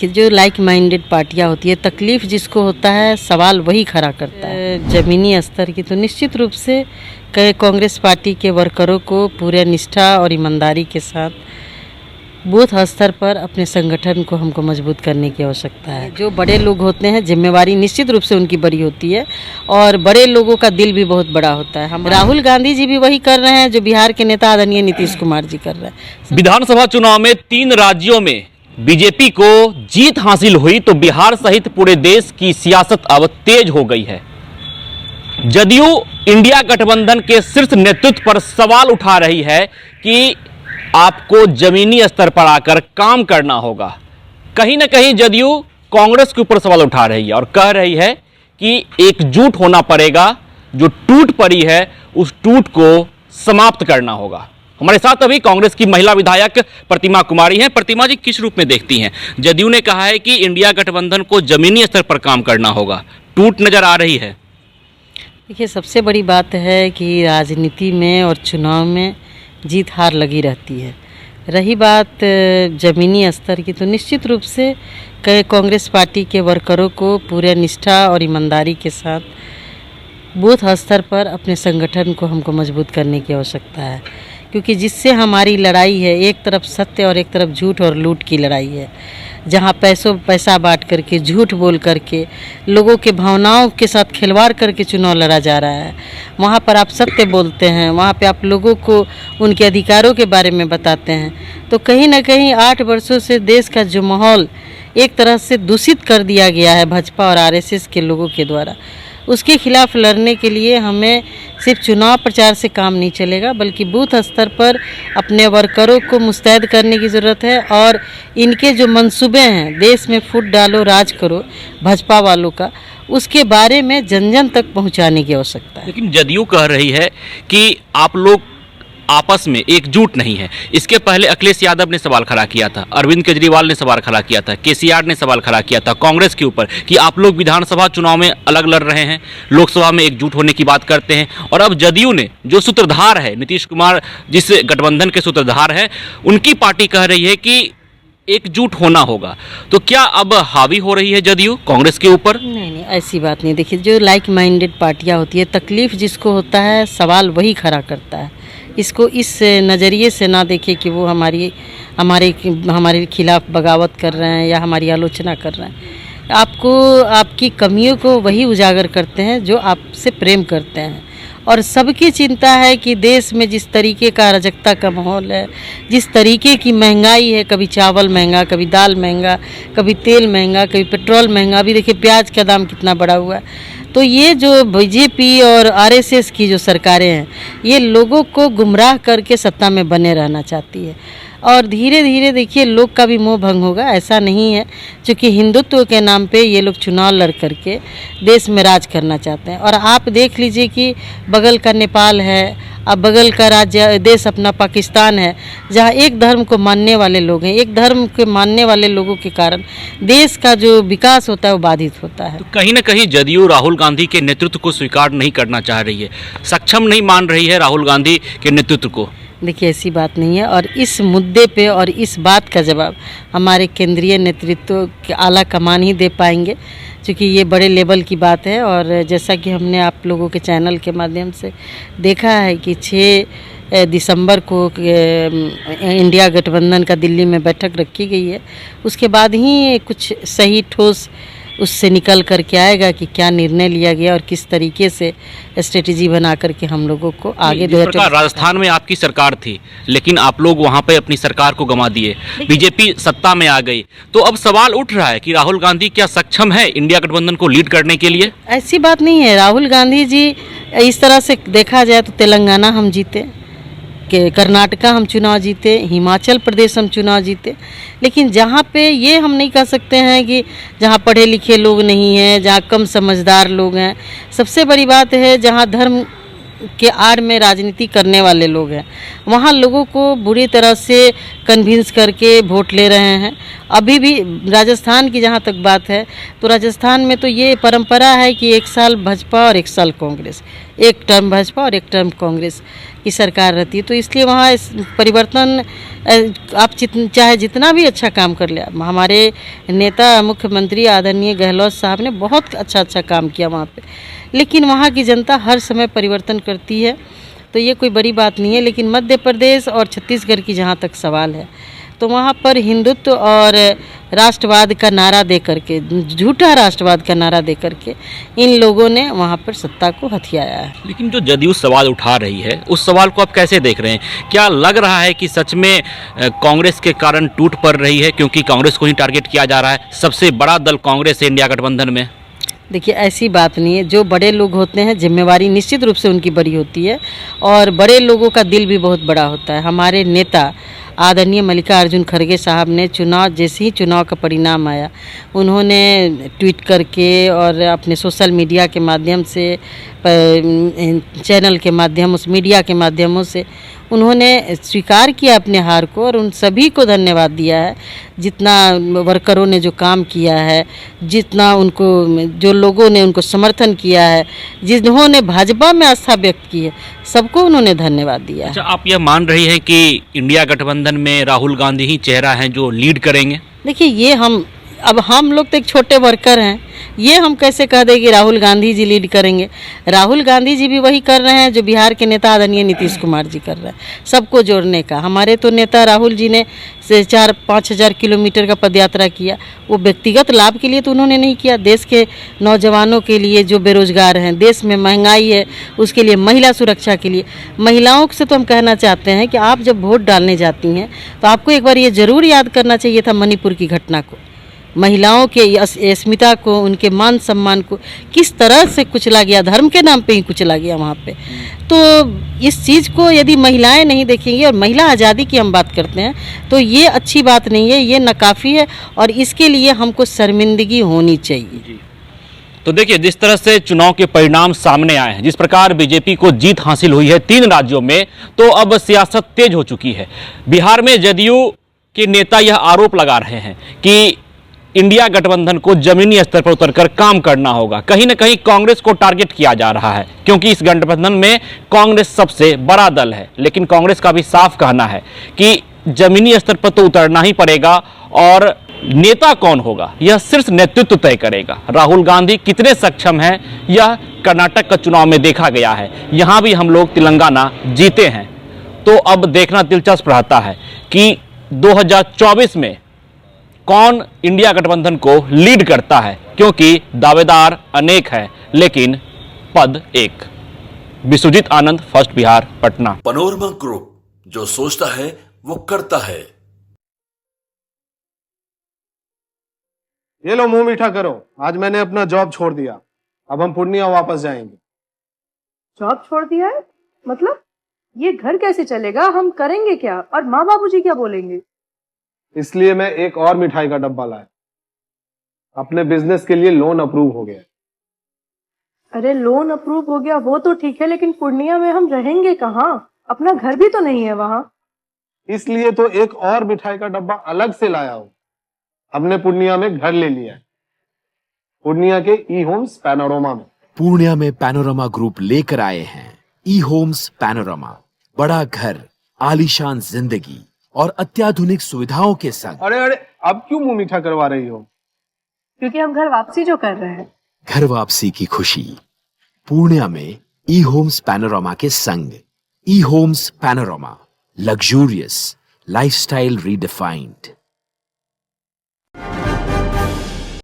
कि जो like minded पार्टियां होती है, तकलीफ़ जिसको होता है सवाल वही खड़ा करता है। ज़मीनी स्तर की तो निश्चित रूप से कांग्रेस पार्टी के वर्करों को पूरे निष्ठा और ईमानदारी के साथ बूथ स्तर पर अपने संगठन को हमको मजबूत करने की आवश्यकता है। जो बड़े लोग होते हैं जिम्मेवारी निश्चित रूप से उनकी बड़ी होती है और बड़े लोगों का दिल भी बहुत बड़ा होता है। हम राहुल गांधी जी भी वही कर रहे हैं जो बिहार के नेता आदरणीय नीतीश कुमार जी कर रहे हैं। विधानसभा चुनाव में 3 राज्यों में बीजेपी को जीत हासिल हुई तो बिहार सहित पूरे देश की सियासत अब तेज हो गई है। जदयू इंडिया गठबंधन के शीर्ष नेतृत्व पर सवाल उठा रही है कि आपको जमीनी स्तर पर आकर काम करना होगा। कहीं ना कहीं जदयू कांग्रेस के ऊपर सवाल उठा रही है और कह रही है कि एकजुट होना पड़ेगा, जो टूट पड़ी है उस टूट को समाप्त करना होगा। हमारे साथ अभी कांग्रेस की महिला विधायक प्रतिमा कुमारी हैं। प्रतिमा जी, किस रूप में देखती हैं? जदयू ने कहा है कि इंडिया गठबंधन को जमीनी स्तर पर काम करना होगा, टूट नजर आ रही है। देखिए, सबसे बड़ी बात है कि राजनीति में और चुनाव में जीत हार लगी रहती है। रही बात ज़मीनी स्तर की तो निश्चित रूप से कांग्रेस पार्टी के वर्करों को पूरे निष्ठा और ईमानदारी के साथ बूथ स्तर पर अपने संगठन को हमको मजबूत करने की आवश्यकता है, क्योंकि जिससे हमारी लड़ाई है, एक तरफ सत्य और एक तरफ झूठ और लूट की लड़ाई है। जहाँ पैसा बांट करके, झूठ बोल करके, लोगों के भावनाओं के साथ खिलवाड़ करके चुनाव लड़ा जा रहा है, वहाँ पर आप सत्य बोलते हैं, वहाँ पे आप लोगों को उनके अधिकारों के बारे में बताते हैं। तो कहीं ना कहीं 8 वर्षों से देश का जो माहौल एक तरह से दूषित कर दिया गया है भाजपा और आरएसएस के लोगों के द्वारा, उसके खिलाफ लड़ने के लिए हमें सिर्फ चुनाव प्रचार से काम नहीं चलेगा, बल्कि बूथ स्तर पर अपने वर्करों को मुस्तैद करने की ज़रूरत है। और इनके जो मंसूबे हैं, देश में फूट डालो राज करो भाजपा वालों का, उसके बारे में जन जन तक पहुंचाने की आवश्यकता है। लेकिन जदयू कह रही है कि आप लोग आपस में एकजुट नहीं है। इसके पहले अखिलेश यादव ने सवाल खड़ा किया था, अरविंद केजरीवाल ने सवाल खड़ा किया था, केसीआर ने सवाल खड़ा किया था कांग्रेस के ऊपर कि आप लोग विधानसभा चुनाव में अलग लड़ रहे हैं, लोकसभा में एकजुट होने की बात करते हैं। और अब जदयू ने, जो सूत्रधार है नीतीश कुमार, जिस गठबंधन के सूत्रधार है, उनकी पार्टी कह रही है कि एकजुट होना होगा। तो क्या अब हावी हो रही है जदयू कांग्रेस के ऊपर? नहीं, ऐसी बात नहीं। देखिए, जो लाइक माइंडेड पार्टियां होती है, तकलीफ़ जिसको होता है सवाल वही खड़ा करता है। इसको इस नज़रिए से ना देखें कि वो हमारे खिलाफ बगावत कर रहे हैं या हमारी आलोचना कर रहे हैं। आपकी कमियों को वही उजागर करते हैं जो आपसे प्रेम करते हैं। और सबकी चिंता है कि देश में जिस तरीके का अराजकता का माहौल है, जिस तरीके की महंगाई है, कभी चावल महंगा, कभी दाल महंगा, कभी तेल महंगा, कभी पेट्रोल महंगा, अभी देखिए प्याज का दाम कितना बढ़ा हुआ है। तो ये जो बीजेपी और आरएसएस की जो सरकारें हैं, ये लोगों को गुमराह करके सत्ता में बने रहना चाहती है। और धीरे धीरे देखिए लोग का भी मोह भंग होगा। ऐसा नहीं है, क्योंकि हिंदुत्व के नाम पे ये लोग चुनाव लड़ करके देश में राज करना चाहते हैं। और आप देख लीजिए कि बगल का नेपाल है, अब बगल का राज्य देश अपना पाकिस्तान है, जहाँ एक धर्म को मानने वाले लोग हैं। एक धर्म के मानने वाले लोगों के कारण देश का जो विकास होता है वो बाधित होता है। तो कहीं ना कहीं जदयू राहुल गांधी के नेतृत्व को स्वीकार नहीं करना चाह रही है, सक्षम नहीं मान रही है राहुल गांधी के नेतृत्व को। देखिए, ऐसी बात नहीं है। और इस मुद्दे पे और इस बात का जवाब हमारे केंद्रीय नेतृत्व के आला कमान ही दे पाएंगे, क्योंकि ये बड़े लेवल की बात है। और जैसा कि हमने आप लोगों के चैनल के माध्यम से देखा है कि 6 दिसंबर को इंडिया गठबंधन का दिल्ली में बैठक रखी गई है, उसके बाद ही कुछ सही ठोस उससे निकल कर के आएगा कि क्या निर्णय लिया गया और किस तरीके से स्ट्रेटेजी बना करके हम लोगों को आगे। राजस्थान में आपकी सरकार थी, लेकिन आप लोग वहां पे अपनी सरकार को गंवा दिए, बीजेपी सत्ता में आ गई। तो अब सवाल उठ रहा है कि राहुल गांधी क्या सक्षम है इंडिया गठबंधन को लीड करने के लिए? ऐसी बात नहीं है। राहुल गांधी जी, इस तरह से देखा जाए तो तेलंगाना हम जीते, कर्नाटका हम चुनाव जीते, हिमाचल प्रदेश हम चुनाव जीते। लेकिन जहाँ पे ये हम नहीं कह सकते हैं कि जहाँ पढ़े लिखे लोग नहीं हैं, जहाँ कम समझदार लोग हैं। सबसे बड़ी बात है जहाँ धर्म के आड़ में राजनीति करने वाले लोग हैं, वहाँ लोगों को बुरी तरह से कन्विंस करके वोट ले रहे हैं। अभी भी राजस्थान की जहाँ तक बात है, तो राजस्थान में तो ये परंपरा है कि 1 साल भाजपा और 1 साल कांग्रेस, एक टर्म भाजपा और एक टर्म कांग्रेस की सरकार रहती है। तो इसलिए वहाँ परिवर्तन आप चाहे जितना भी अच्छा काम कर ले, हमारे नेता मुख्यमंत्री आदरणीय गहलोत साहब ने बहुत अच्छा काम किया वहाँ पे, लेकिन वहाँ की जनता हर समय परिवर्तन करती है, तो ये कोई बड़ी बात नहीं है। लेकिन मध्य प्रदेश और छत्तीसगढ़ की जहाँ तक सवाल है, तो वहाँ पर हिंदुत्व और राष्ट्रवाद का नारा दे करके, झूठा राष्ट्रवाद का नारा दे करके इन लोगों ने वहाँ पर सत्ता को हथियाया है। लेकिन जो जदयू सवाल उठा रही है, उस सवाल को आप कैसे देख रहे हैं? क्या लग रहा है कि सच में कांग्रेस के कारण टूट पड़ रही है, क्योंकि कांग्रेस को ही टारगेट किया जा रहा है? सबसे बड़ा दल कांग्रेस है इंडिया गठबंधन में। देखिए, ऐसी बात नहीं है। जो बड़े लोग होते हैं, जिम्मेवारी निश्चित रूप से उनकी बड़ी होती है, और बड़े लोगों का दिल भी बहुत बड़ा होता है। हमारे नेता आदरणीय मल्लिकार्जुन खड़गे साहब ने जैसे ही चुनाव का परिणाम आया, उन्होंने ट्वीट करके और अपने सोशल मीडिया के माध्यम से, चैनल के माध्यम, उस मीडिया के माध्यमों से उन्होंने स्वीकार किया अपने हार को, और उन सभी को धन्यवाद दिया है। जितना वर्करों ने जो काम किया है, जितना उनको, जो लोगों ने उनको समर्थन किया है, जिन्होंने भाजपा में आस्था व्यक्त की है, सबको उन्होंने धन्यवाद दिया है। अच्छा, आप यह मान रही हैं कि इंडिया गठबंधन में राहुल गांधी ही चेहरा हैं जो लीड करेंगे? देखिए, ये हम लोग तो एक छोटे वर्कर हैं, ये हम कैसे कह दें कि राहुल गांधी जी लीड करेंगे? राहुल गांधी जी भी वही कर रहे हैं जो बिहार के नेता आदरणीय नीतीश कुमार जी कर रहे हैं, सबको जोड़ने का। हमारे तो नेता राहुल जी ने 4-5 हज़ार किलोमीटर का पदयात्रा किया, वो व्यक्तिगत लाभ के लिए तो उन्होंने नहीं किया, देश के नौजवानों के लिए जो बेरोजगार हैं, देश में महंगाई है उसके लिए, महिला सुरक्षा के लिए। महिलाओं से तो हम कहना चाहते हैं कि आप जब वोट डालने जाती हैं तो आपको एक बार ये ज़रूर याद करना चाहिए था मणिपुर की घटना को, महिलाओं के अस्मिता को, उनके मान सम्मान को किस तरह से कुचला गया, धर्म के नाम पे ही कुचला गया वहाँ पे। तो इस चीज़ को यदि महिलाएं नहीं देखेंगी, और महिला आज़ादी की हम बात करते हैं, तो ये अच्छी बात नहीं है, ये नाकाफ़ी है, और इसके लिए हमको शर्मिंदगी होनी चाहिए। तो देखिए, जिस तरह से चुनाव के परिणाम सामने आए हैं, जिस प्रकार बीजेपी को जीत हासिल हुई है 3 राज्यों में, तो अब सियासत तेज हो चुकी है। बिहार में जदयू के नेता यह आरोप लगा रहे हैं कि इंडिया गठबंधन को जमीनी स्तर पर उतरकर काम करना होगा। कहीं ना कहीं कांग्रेस को टारगेट किया जा रहा है, क्योंकि इस गठबंधन में कांग्रेस सबसे बड़ा दल है। लेकिन कांग्रेस का भी साफ कहना है कि जमीनी स्तर पर तो उतरना ही पड़ेगा, और नेता कौन होगा यह सिर्फ नेतृत्व तय करेगा। राहुल गांधी कितने सक्षम हैं यह कर्नाटक का चुनाव में देखा गया है, यहां भी हम लोग तेलंगाना जीते हैं। तो अब देखना दिलचस्प रहता है कि 2024 में कौन इंडिया गठबंधन को लीड करता है, क्योंकि दावेदार अनेक हैं लेकिन पद एक। Vishwajeet Anand, first Bihar, Patna. Panorama group, जो सोचता है वो करता है। ये लो, मुंह मीठा करो। आज मैंने अपना जॉब छोड़ दिया, अब हम पूर्णिया वापस जाएंगे। जॉब छोड़ दिया है? मतलब ये घर कैसे चलेगा? हम करेंगे क्या? और माँ बाबूजी क्या बोलेंगे? इसलिए मैं एक और मिठाई का डब्बा लाया। अपने बिजनेस के लिए लोन अप्रूव हो गया। अरे, लोन अप्रूव हो गया वो तो ठीक है, लेकिन पूर्णिया में हम रहेंगे कहाँ? अपना घर भी तो नहीं है वहाँ। इसलिए तो एक और मिठाई का डब्बा अलग से लाया हूँ। हमने पूर्णिया में घर ले लिया है, पूर्णिया के ई होम्स पैनोरमा में। पूर्णिया में पैनोरमा ग्रुप लेकर आए हैं ई होम्स पैनोरमा। बड़ा घर, आलीशान जिंदगी और अत्याधुनिक सुविधाओं के संग। अरे, अब क्यों मुंह मीठा करवा रही हो? क्योंकि हम घर वापसी जो कर रहे हैं। घर वापसी की खुशी पूर्णिया में ई होम्स पैनोरमा के संग। ई homes Panorama, luxurious lifestyle redefined.